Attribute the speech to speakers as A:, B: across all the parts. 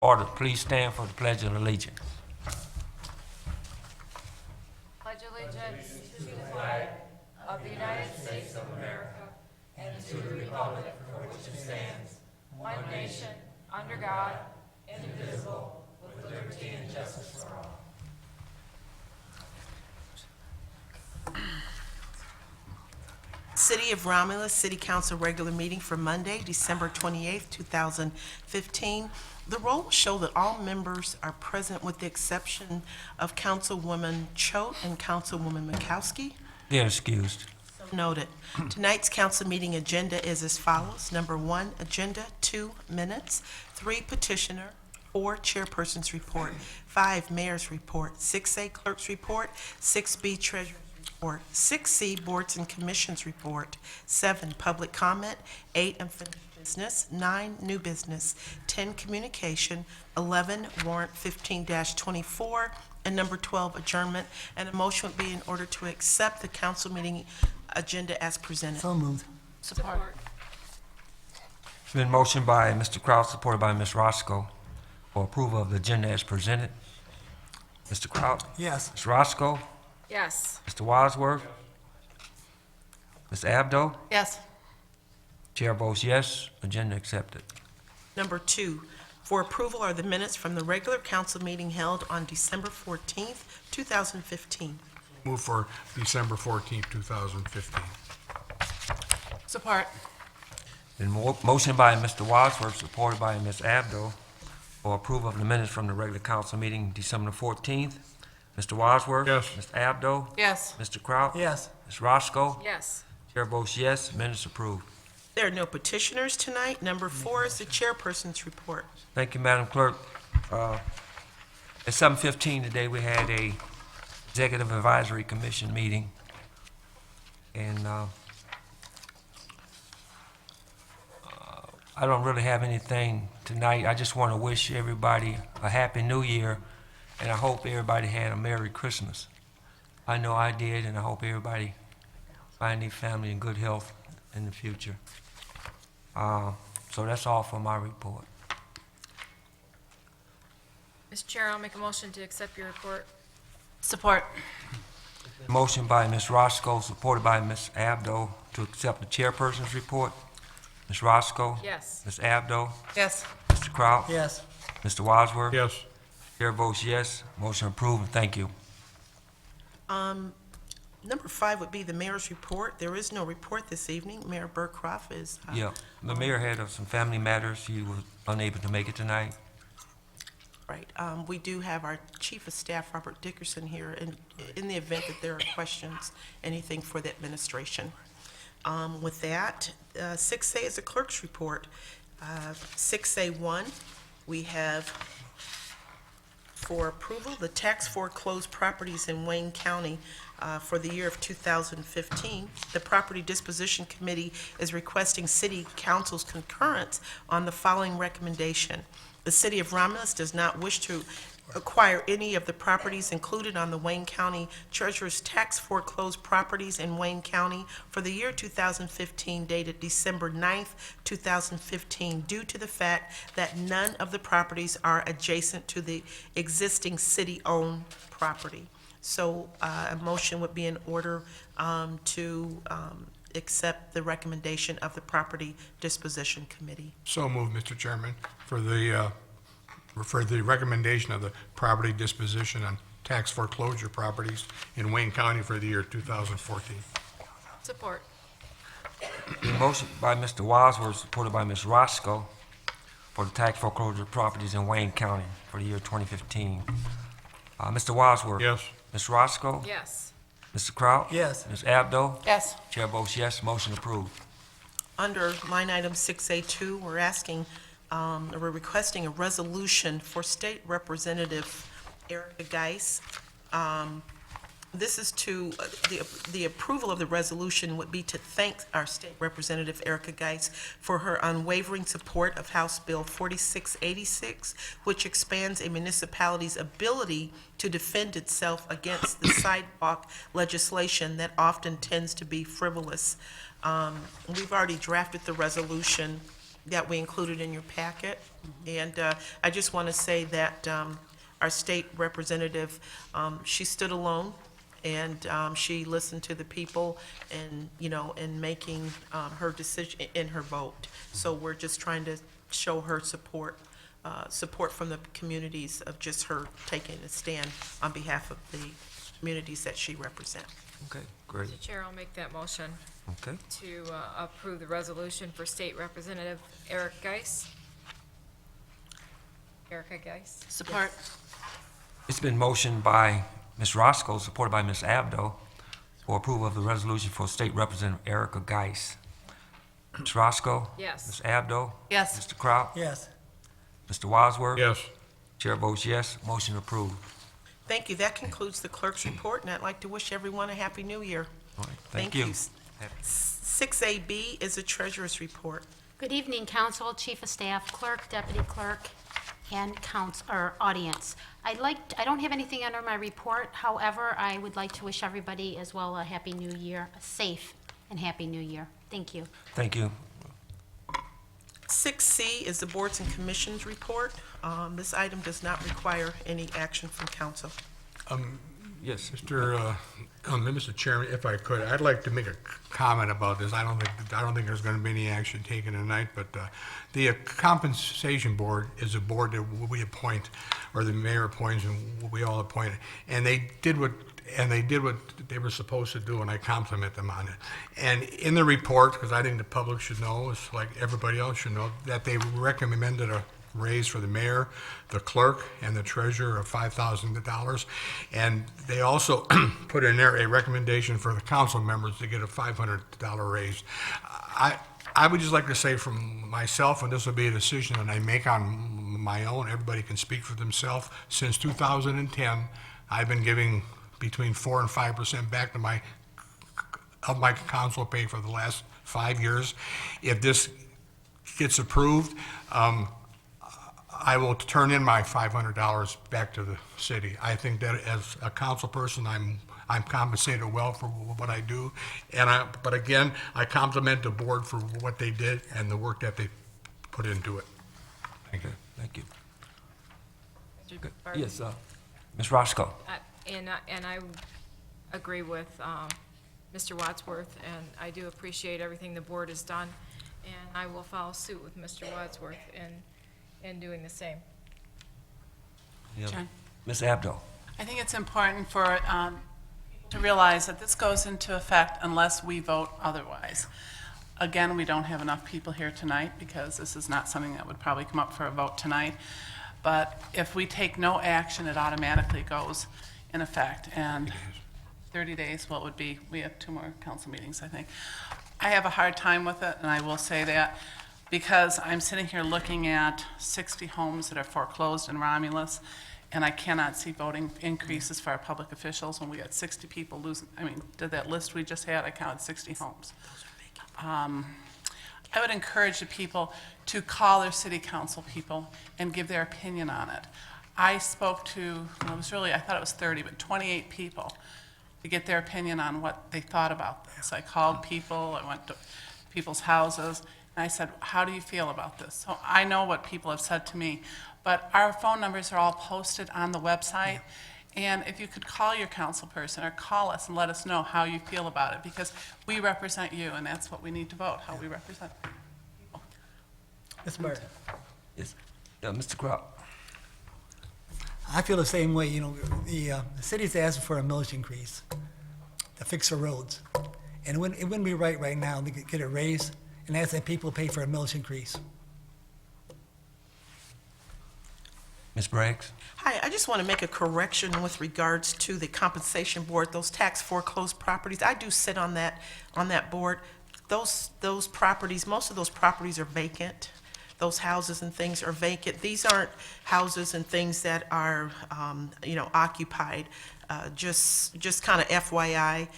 A: Order, please stand for the Pledge of Allegiance.
B: Pledge allegiance to the flag of the United States of America and to the republic for which it stands, one nation, under God, indivisible, with liberty and justice for all.
C: City of Romulus City Council regular meeting for Monday, December 28th, 2015. The roll will show that all members are present with the exception of Councilwoman Choate and Councilwoman Makowski.
A: They are excused.
C: Noted. Tonight's council meeting agenda is as follows. Number 1, agenda, 2 minutes, 3 petitioner, 4 chairperson's report, 5 mayor's report, 6A clerk's report, 6B treasurer's report, 6C boards and commissions report, 7 public comment, 8 unfinished business, 9 new business, 10 communication, 11 warrant 15-24, and number 12 adjournment. And a motion would be in order to accept the council meeting agenda as presented.
D: So moved.
B: Support.
A: It's been motioned by Mr. Kraut, supported by Ms. Roscoe, for approval of the agenda as presented. Mr. Kraut?
D: Yes.
A: Ms. Roscoe?
B: Yes.
A: Mr. Wadsworth? Ms. Abdo?
C: Yes.
A: Chair votes yes, agenda accepted.
C: Number 2, for approval are the minutes from the regular council meeting held on December 14th, 2015.
D: Move for December 14th, 2015.
C: Support.
A: Been motioned by Mr. Wadsworth, supported by Ms. Abdo, for approval of the minutes from the regular council meeting December 14th. Mr. Wadsworth?
D: Yes.
A: Ms. Abdo?
C: Yes.
A: Mr. Kraut?
D: Yes.
A: Ms. Roscoe?
B: Yes.
A: Chair votes yes, minutes approved.
C: There are no petitioners tonight. Number 4 is the chairperson's report.
A: Thank you, Madam Clerk. At 7:15 today, we had a Executive Advisory Commission meeting, and I don't really have anything tonight. I just want to wish everybody a Happy New Year, and I hope everybody had a Merry Christmas. I know I did, and I hope everybody find their family in good health in the future. So that's all for my report.
B: Mr. Chair, I'll make a motion to accept your report.
C: Support.
A: Motion by Ms. Roscoe, supported by Ms. Abdo, to accept the chairperson's report. Ms. Roscoe?
B: Yes.
A: Ms. Abdo?
C: Yes.
A: Mr. Kraut?
D: Yes.
A: Mr. Wadsworth?
D: Yes.
A: Chair votes yes. Motion approved, and thank you.
C: Number 5 would be the mayor's report. There is no report this evening. Mayor Burcroft is...
A: Yeah, the mayor had some family matters. He was unable to make it tonight.
C: Right. We do have our Chief of Staff, Robert Dickerson, here in the event that there are questions, anything for the administration. With that, 6A is a clerk's report. 6A1, we have for approval the tax foreclosed properties in Wayne County for the year of 2015. The Property Disposition Committee is requesting City Council's concurrence on the following recommendation. The City of Romulus does not wish to acquire any of the properties included on the Wayne County Treasurer's tax foreclosed properties in Wayne County for the year 2015 dated December 9th, 2015, due to the fact that none of the properties are adjacent to the existing city-owned property. So a motion would be in order to accept the recommendation of the Property Disposition Committee.
D: So moved, Mr. Chairman, for the recommendation of the property disposition on tax foreclosure properties in Wayne County for the year 2014.
B: Support.
A: Motion by Mr. Wadsworth, supported by Ms. Roscoe, for the tax foreclosure properties in Wayne County for the year 2015. Mr. Wadsworth?
D: Yes.
A: Ms. Roscoe?
B: Yes.
A: Mr. Kraut?
D: Yes.
A: Ms. Abdo?
C: Yes.
A: Chair votes yes, motion approved.
C: Under line item 6A2, we're requesting a resolution for State Representative Erica Geis. This is to, the approval of the resolution would be to thank our State Representative Erica Geis for her unwavering support of House Bill 4686, which expands a municipality's ability to defend itself against the sidewalk legislation that often tends to be frivolous. We've already drafted the resolution that we included in your packet. And I just want to say that our state representative, she stood alone, and she listened to the people and, in making her decision, in her vote. So we're just trying to show her support from the communities of just her taking a stand on behalf of the communities that she represents.
A: Okay, great.
B: Mr. Chair, I'll make that motion
A: Okay.
B: to approve the resolution for State Representative Eric Geis. Erica Geis.
C: Support.
A: It's been motioned by Ms. Roscoe, supported by Ms. Abdo, for approval of the resolution for State Representative Erica Geis. Ms. Roscoe?
B: Yes.
A: Ms. Abdo?
C: Yes.
A: Mr. Crowell?
E: Yes.
A: Mr. Wadsworth?
D: Yes.
A: Chair votes yes, motion approved.
C: Thank you. That concludes the clerk's report, and I'd like to wish everyone a happy new year.
A: All right, thank you.
C: 6AB is a treasurer's report.
F: Good evening, council, chief of staff, clerk, deputy clerk, and audience. I don't have anything under my report. However, I would like to wish everybody as well a happy new year, a safe and happy new year. Thank you.
A: Thank you.
C: 6C is the boards and commissions report. This item does not require any action from council.
A: Yes.
D: Mr. Chairman, if I could, I'd like to make a comment about this. I don't think there's going to be any action taken tonight, but the compensation board is a board that we appoint, or the mayor appoints, and we all appoint. And they did what they were supposed to do, and I compliment them on it. And in the report, because I think the public should know, it's like everybody else should know, that they recommended a raise for the mayor, the clerk, and the treasurer of $5,000. And they also put in there a recommendation for the council members to get a $500 raise. I would just like to say from myself, and this will be a decision that I make on my own, everybody can speak for themselves, since 2010, I've been giving between 4 and 5% back to my council pay for the last 5 years. If this gets approved, I will turn in my $500 back to the city. I think that as a council person, I'm compensated well for what I do. But again, I compliment the board for what they did and the work that they put into it. Thank you.
A: Thank you.
B: Mr.
A: Good.
B: Barton?
A: Yes, Ms. Roscoe?
B: And I agree with Mr. Wadsworth, and I do appreciate everything the board has done, and I will follow suit with Mr. Wadsworth in doing the same.
A: Yeah.
E: John?
A: Ms. Abdo?
E: I think it's important for to realize that this goes into effect unless we vote otherwise. Again, we don't have enough people here tonight because this is not something that would probably come up for a vote tonight. But if we take no action, it automatically goes in effect. And 30 days, well, it would be, we have 2 more council meetings, I think. I have a hard time with it, and I will say that because I'm sitting here looking at 60 homes that are foreclosed in Romulus, and I cannot see voting increases for our public officials when we got 60 people losing. I mean, did that list we just had, I counted 60 homes. I would encourage the people to call their city council people and give their opinion on it. I spoke to, well, it was really, I thought it was 30, but 28 people to get their opinion on what they thought about this. I called people, I went to people's houses, and I said, how do you feel about this? So I know what people have said to me, but our phone numbers are all posted on the website. And if you could call your council person or call us and let us know how you feel about it, because we represent you, and that's what we need to vote, how we represent people.
G: Mr. Burton,
A: Yes. Mr. Crowell?
G: I feel the same way. You know, the city's asking for a millage increase to fix our roads. And it wouldn't be right now to get it raised and ask that people pay for a millage increase.
A: Ms. Braggs?
C: Hi, I just want to make a correction with regards to the compensation board, those tax foreclosed properties. I do sit on that board. Those properties, most of those properties are vacant. Those houses and things are vacant. These aren't houses and things that are, occupied. Just kind of FYI,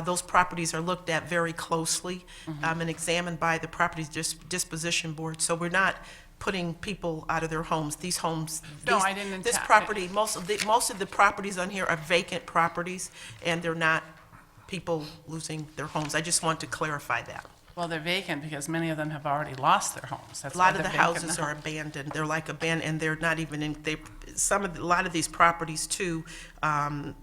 C: those properties are looked at very closely and examined by the property disposition board. So we're not putting people out of their homes. These homes,
E: No, I didn't
C: this
E: intend-
C: property, most of the properties on here are vacant properties, and they're not people losing their homes. I just want to clarify that.
E: Well, they're vacant because many of them have already lost their homes. That's
C: A
E: why
C: lot of
E: they're
C: the
E: vacant
C: houses
E: now.
C: are abandoned. They're like abandoned, and they're not even in, a lot of these properties too, the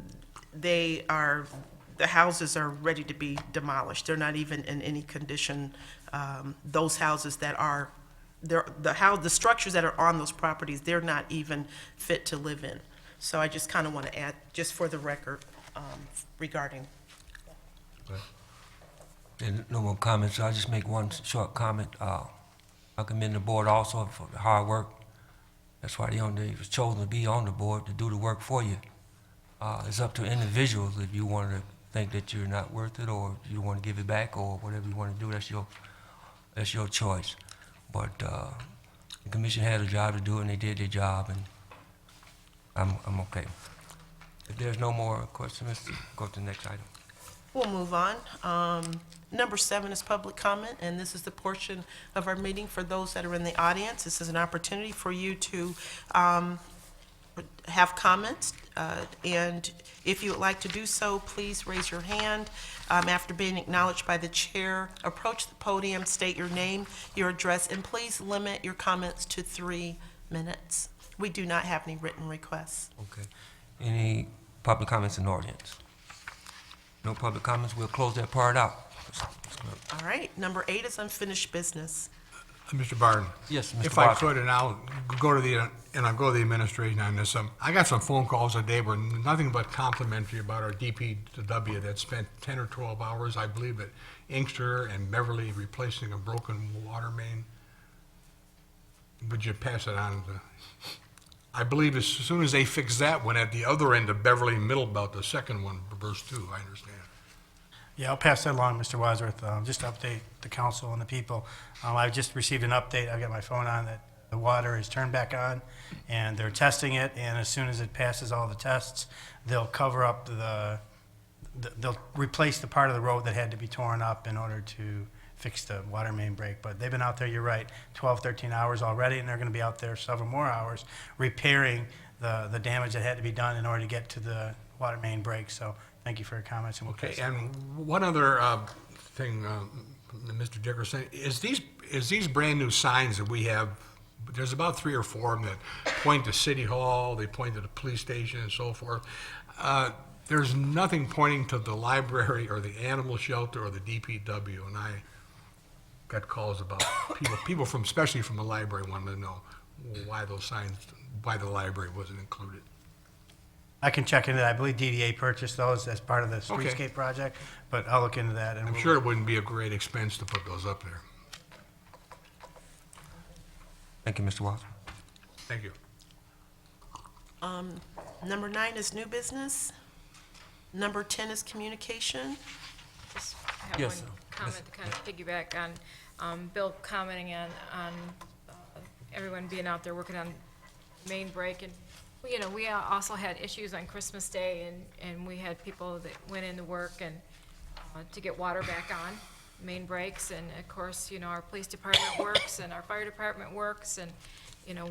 C: houses are ready to be demolished. They're not even in any condition. Those houses that are, the structures that are on those properties, they're not even fit to live in. So I just kind of want to add, just for the record, regarding.
A: And no more comments, I'll just make one short comment. I commend the board also for the hard work. That's why they was chosen to be on the board, to do the work for you. It's up to individuals if you want to think that you're not worth it, or you want to give it back, or whatever you want to do, that's your choice. But the commission had a job to do, and they did their job, and I'm okay. If there's no more questions, let's go to the next item.
C: We'll move on. Number 7 is public comment, and this is the portion of our meeting for those that are in the audience. This is an opportunity for you to have comments, and if you would like to do so, please raise your hand. After being acknowledged by the chair, approach the podium, state your name, your address, and please limit your comments to 3 minutes. We do not have any written requests.
A: Okay. Any public comments in the audience? No public comments, we'll close that part out.
C: All right, number 8 is unfinished business.
D: Mr. Barton?
A: Yes, Mr.
D: If I
A: Boswell.
D: could, and I'll go to the administration on this. I got some phone calls today were nothing but complimentary about our DPW that spent 10 or 12 hours, I believe, at Inkster and Beverly replacing a broken water main. Would you pass it on to, I believe as soon as they fix that one at the other end of Beverly Middlebelt, the second one, verse 2, I understand.
H: Yeah, I'll pass that along, Mr. Wadsworth, just to update the council and the people. I just received an update, I've got my phone on, that the water is turned back on, and they're testing it, and as soon as it passes all the tests, they'll cover up they'll replace the part of the road that had to be torn up in order to fix the water main break. But they've been out there, you're right, 12, 13 hours already, and they're gonna be out there several more hours repairing the damage that had to be done in order to get to the water main break. So thank you for your comments, and we'll
D: Okay,
H: pass it.
D: and one other thing, Mr. Dickerson, is these brand-new signs that we have, there's about 3 or 4 of them that point to City Hall, they point to the police station and so forth. There's nothing pointing to the library or the animal shelter or the DPW, and I got calls about people from, especially from the library, wanted to know why those signs, why the library wasn't included.
H: I can check into that. I believe DDA purchased those as part of the
D: Okay.
H: streetscape project, but I'll look into that. And
D: I'm
H: we'll-
D: sure it wouldn't be a great expense to put those up there.
A: Thank you, Mr. Watson.
D: Thank you.
C: Number 9 is new business. Number 10 is communication.
B: Just have
A: Yes,
B: one comment to kind of piggyback on Bill commenting on everyone being out there working on main break. And, you know, we also had issues on Christmas Day, and we had people that went into work and to get water back on main breaks. And of course, you know, our police department works and our fire department works, and, you know,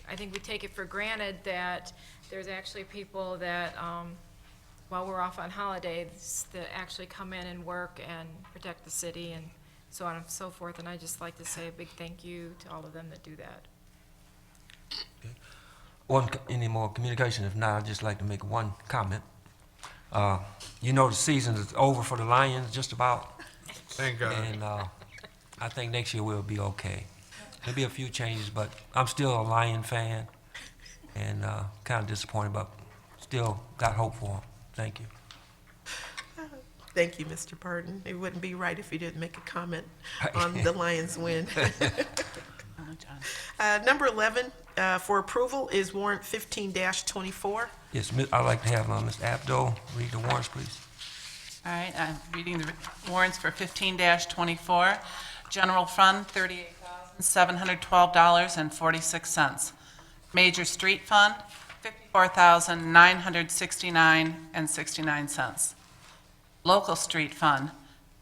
B: I think we take it for granted that there's actually people that, while we're off on holidays, that actually come in and work and protect the city and so on and so forth. And I'd just like to say a big thank you to all of them that do that.
A: Any more communication? If not, I'd just like to make one comment. You know, the season is over for the Lions, just about,
D: Thank God.
A: and I think next year we'll be okay. There'll be a few changes, but I'm still a Lion fan, and kind of disappointed, but still got hope for them. Thank you.
C: Thank you, Mr. Burton. It wouldn't be right if you didn't make a comment on the Lions win. Number 11 for approval is warrant 15-24.
A: Yes, I'd like to have Mr. Abdo read the warrants, please.
E: All right, I'm reading the warrants for 15-24. General Fund, $38,712.46. Major Street Fund, $54,969.69. Local Street Fund,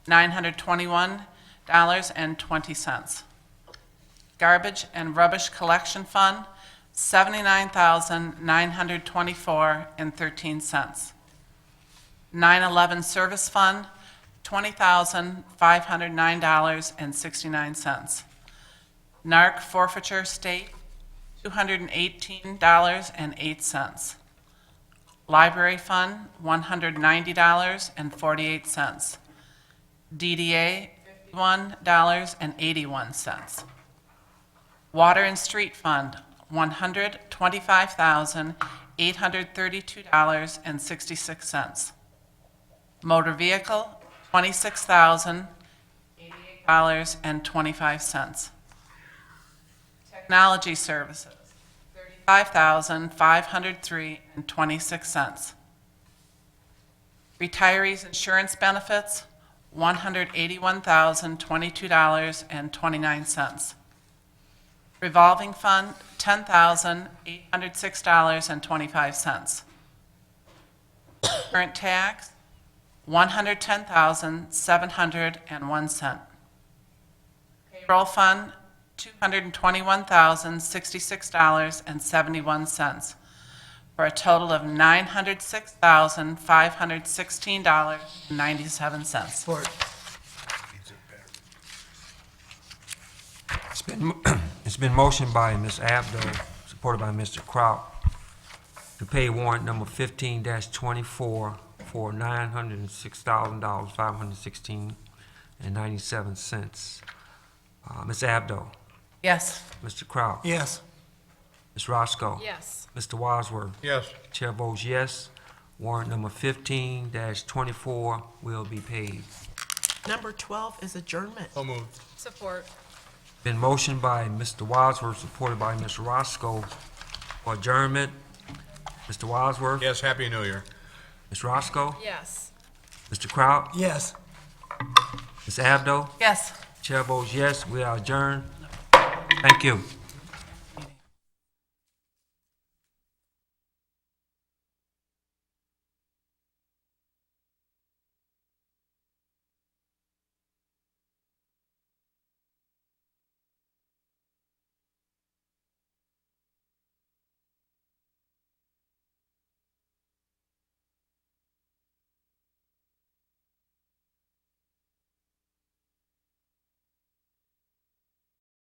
E: $921.20. Garbage and Rubbish Collection Fund, $79,924.13. 9/11 Service Fund, $20,509.69. NARC forfeiture state, $218.08. Library fund, $190.48. DDA, $51.81. Water and Street Fund, $125,832.66. Motor Vehicle, $26,088.25. Technology Services, $35,503.26. Retirees Insurance Benefits, $181,022.29. Revolving Fund, $10,806.25. Current tax, $110,701. Payroll Fund, $221,066.71, for a total of $906,516.97.
G: Support.
A: It's been motioned by Ms. Abdo, supported by Mr. Kraut, to pay warrant number 15-24 for $906,000, $516.97. Ms. Abdo,
E: Yes.
A: Mr. Kraut,
G: Yes.
A: Ms. Roscoe,
B: Yes.
A: Mr. Wadsworth.
D: Yes.
A: Chair votes yes. Warrant number 15-24 will be paid.
C: Number 12 is adjournment.
D: So moved.
B: Support.
A: Been motioned by Mr. Wadsworth, supported by Ms. Roscoe, for adjournment. Mr. Wadsworth?
D: Yes, Happy New Year.
A: Ms. Roscoe?
B: Yes.
A: Mr. Kraut?
G: Yes.
A: Ms. Abdo?
E: Yes.
A: Chair votes yes. We are adjourned. Thank you.